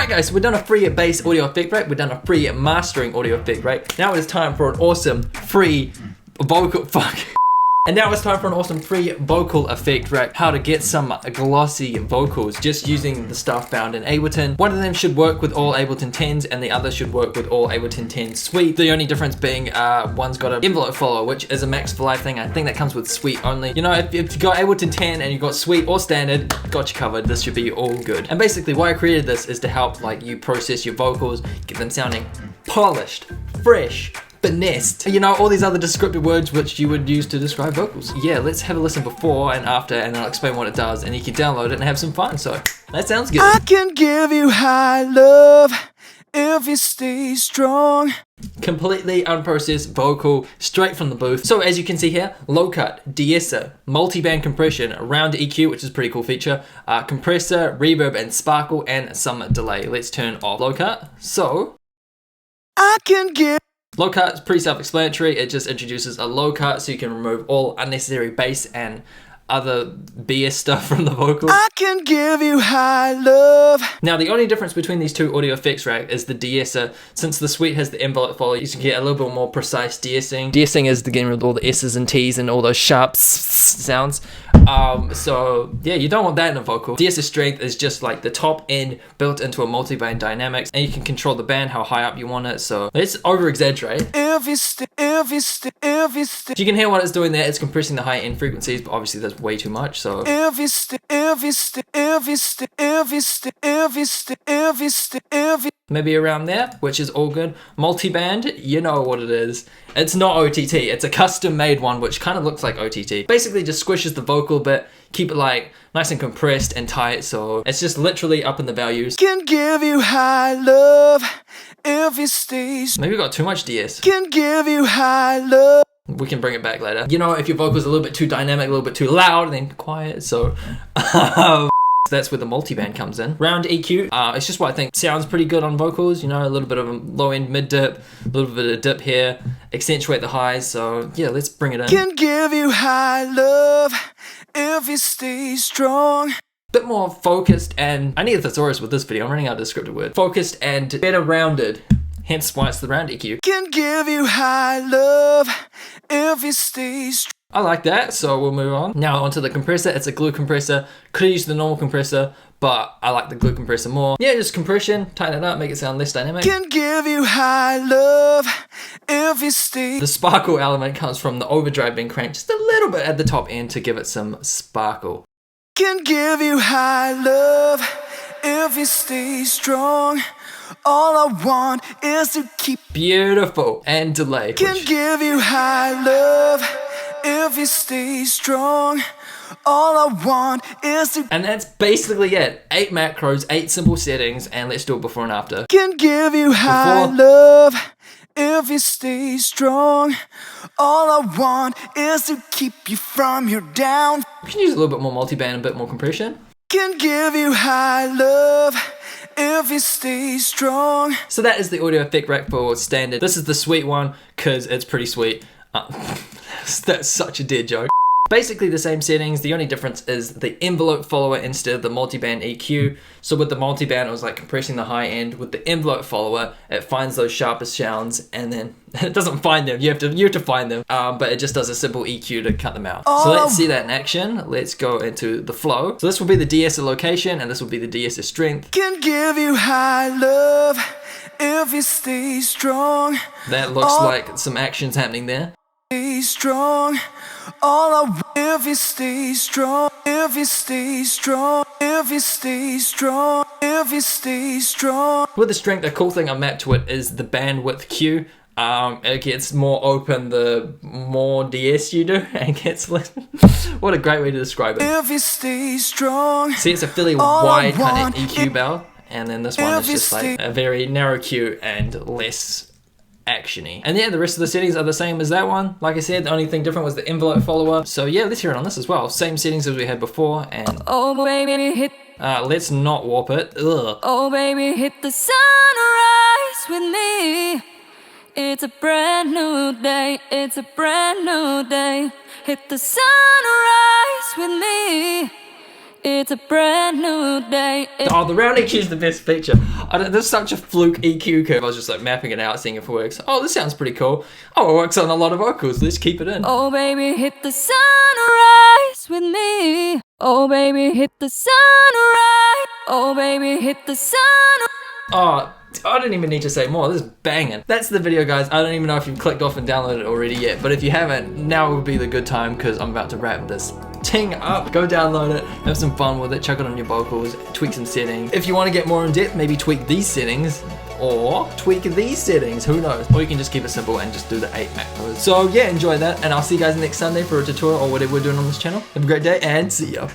Alright guys, so we've done a free bass audio effect rack, we've done a free mastering audio effect rack. Now it's time for an awesome free vocal And now it's time for an awesome free vocal effect rack. How to get some glossy vocals just using the stuff found in Ableton. One of them should work with all Ableton 10s and the other should work with all Ableton 10 Suite. The only difference being one's got an envelope follower, which is a max for life thing. I think that comes with Suite only. You know, if you got Ableton 10 and you got Suite or Standard, got you covered. This should be all good. And basically why I created this is to help like you process your vocals, get them sounding polished, fresh, finessed, you know, all these other descriptive words which you would use to describe vocals. Yeah, let's have a listen before and after and I'll explain what it does and you can download it and have some fun. So that sounds good. I can give you high love if you stay strong. Completely unprocessed vocal straight from the booth. So as you can see here, low cut, de-esser, multiband compression, round EQ, which is a pretty cool feature, compressor, reverb and sparkle, and some delay. Let's turn off low cut. So I can give low cut is pretty self-explanatory. It just introduces a low cut so you can remove all unnecessary bass and other BS stuff from the vocals. I can give you high love. Now the only difference between these two audio effects rack is the de-esser. Since the Suite has the envelope follower, you can get a little bit more precise de-essing. De-essing is getting rid of all the S's and T's and all those sharp sounds. So yeah, you don't want that in a vocal. De-esser strength is just like the top end built into a multiband dynamics, and you can control the band how high up you want it. So let's over exaggerate. You can hear what it's doing there. It's compressing the high end frequencies, but obviously that's way too much. So maybe around there, which is all good. Multiband, you know what it is. It's not OTT, it's a custom made one which kind of looks like OTT. Basically just squishes the vocal bit, keep it like nice and compressed and tight, so it's just literally up in the values. Can give you high love if you stay. Maybe we got too much DS. Can give you high love. We can bring it back later. You know, if your vocal's a little bit too dynamic, a little bit too loud, then quiet, so that's where the multiband comes in. Round EQ, it's just what I think sounds pretty good on vocals, you know, a little bit of a low end mid dip, a little bit of dip here, accentuate the highs, so yeah, let's bring it in. Can give you high love if you stay strong. Bit more focused and, I need a thesaurus with this video, I'm running out of descriptive word. Focused and better rounded, hence why it's the round EQ. Can give you high love if you stay strong. I like that, so we'll move on. Now onto the compressor. It's a glue compressor. Could use the normal compressor, but I like the glue compressor more. Yeah, just compression, tighten it up, make it sound less dynamic. Can give you high love if you stay. The sparkle element comes from the overdrive being cranked just a little bit at the top end to give it some sparkle. Can give you high love if you stay strong. All I want is to keep. Beautiful. And delay. Can give you high love if you stay strong. All I want is to. And that's basically it. 8 macros, 8 simple settings, and let's do it before and after. Can give you high love if you stay strong. All I want is to keep you from your down. We can use a little bit more multiband, a bit more compression. Can give you high love if you stay strong. So that is the audio effect rack for Standard. This is the Suite one, because it's pretty sweet. That's such a dead joke. Basically the same settings, the only difference is the envelope follower instead of the multiband EQ. So with the multiband, it was like compressing the high end. With the envelope follower, it finds those sharpest sounds and then it doesn't find them. You have to find them, but it just does a simple EQ to cut them out. So let's see that in action. Let's go into the flow. So this will be the de-esser location and this will be the de-esser strength. Can give you high love if you stay strong. That looks like some actions happening there. Stay strong. All I want if you stay strong. If you stay strong. If you stay strong. If you stay strong. With the strength, a cool thing I mapped to it is the bandwidth Q. It gets more open the more DS you do, and gets less. What a great way to describe it. If you stay strong. See, it's a fairly wide kind of EQ bell, and then this one is just like a very narrow Q and less actiony. And yeah, the rest of the settings are the same as that one. Like I said, the only thing different was the envelope follower. So yeah, let's hear it on this as well. Same settings as we had before, and oh baby, hit. Let's not warp it. Ugh. Oh baby, hit the sunrise with me. It's a brand new day. It's a brand new day. Hit the sunrise with me. It's a brand new day. Oh, the round EQ is the best feature. There's such a fluke EQ curve. I was just like mapping it out, seeing if it works. Oh, this sounds pretty cool. Oh, it works on a lot of vocals. Let's keep it in. Oh baby, hit the sunrise with me. Oh baby, hit the sunrise. Oh baby, hit the sun. Oh, I don't even need to say more. This is banging. That's the video, guys. I don't even know if you've clicked off and downloaded it already yet, but if you haven't, now would be the good time because I'm about to wrap this ting up. Go download it, have some fun with it, check it on your vocals, tweak some settings. If you want to get more in depth, maybe tweak these settings or tweak these settings, who knows? Or you can just keep it simple and just do the 8 macros. So yeah, enjoy that, and I'll see you guys next Sunday for a tutorial or whatever we're doing on this channel. Have a great day and see ya.